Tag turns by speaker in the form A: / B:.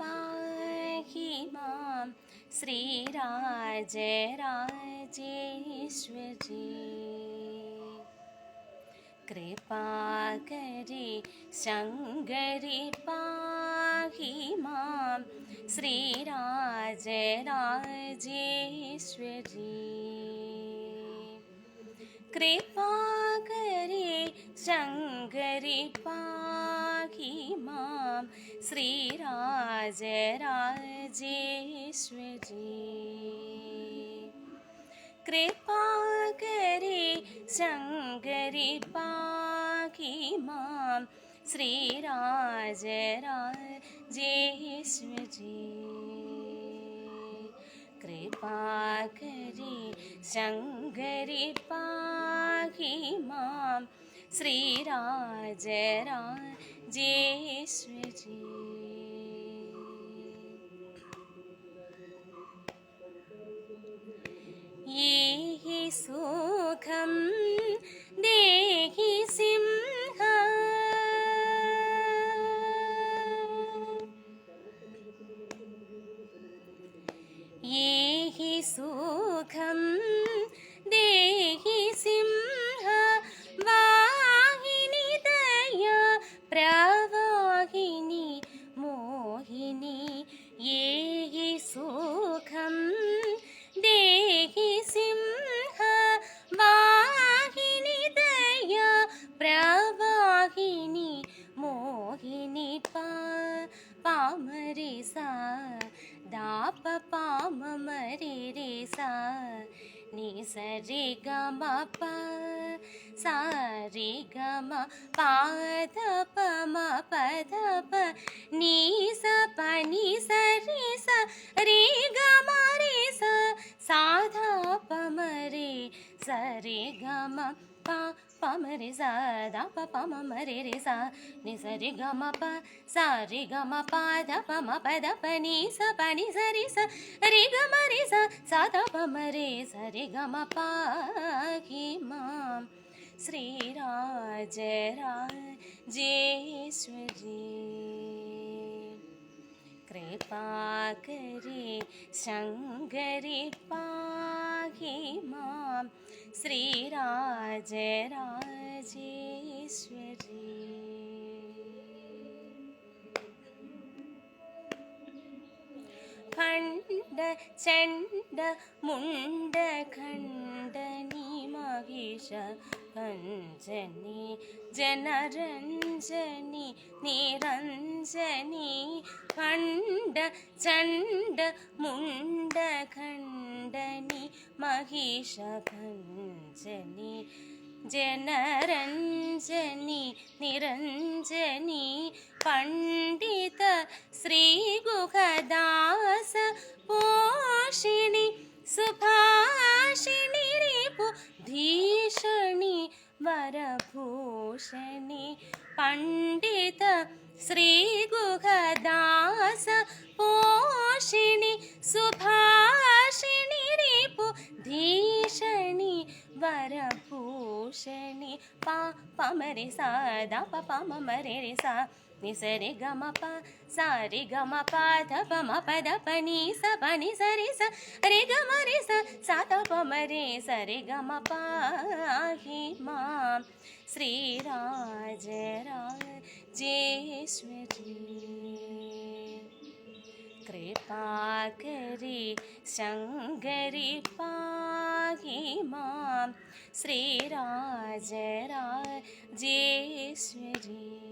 A: पाहि मां श्रीराजराजेश्वरी कृपाकरी शङ्करी पाहि मां श्रीराजराजेश्वरी कृपाकरी शङ्करी पाहि मां श्रीराजराजेश्वरी कृपाकरी शङ्करी पाहि मां श्रीराजराजेश्वरी कृपाकरी शङ्करी पाहि मां श्रीराजराजेश्वरी येहि सुखं देहि सिंह येहि सुखं देहि सिंह वाहिनी दया प्रवाहिनी मोहिनी येहि सुखं देहि सिंह वाहिनी दया प्रवाहिनी मोहिनी पामरे सा दाप पाम मरे रे सा नि सरे ग म प सा रे ग म पा ध प म प ध प नि स प नि स रे स रे ग म रे स सा ध प म रे स रे ग म पा प म रे सा दा प प म म रे रे सा नि स रे ग म प सा रे ग म प ध प म प ध प नि स प नि स रे स रे ग म रे सा सा ध प म रे स रे ग म पाहि मां श्रीराजराजेश्वरी कृपाकरी शङ्करी पाहि मां श्रीराजराजेश्वरी खण्ड चण्ड मुण्ड खण्डनी महिष भञ्जनी जनरञ्जनी निरञ्जनी खण्ड चण्ड मुण्ड खण्डनी महिष भञ्जनी जनरञ्जनी निरञ्जनी पण्डित श्रीगुहदास पोषिणी सुभाषिणी रिपु धीषणी वरभूषणी पण्डित श्रीगुहदास पोषिणी सुभाषिणी रिपु धीषणी वरभूषणी पा प म रे सा दा प प म म रे रे सा नि स रे ग म प सा रे ग म प ध प म प ध प नि स प नि स रे स रे ग म रे स सा ध प म रे स रे ग म पाहि मां श्रीराजराजेश्वरी कृपाकरी शङ्करी पाहि मां श्रीराजराजेश्वरी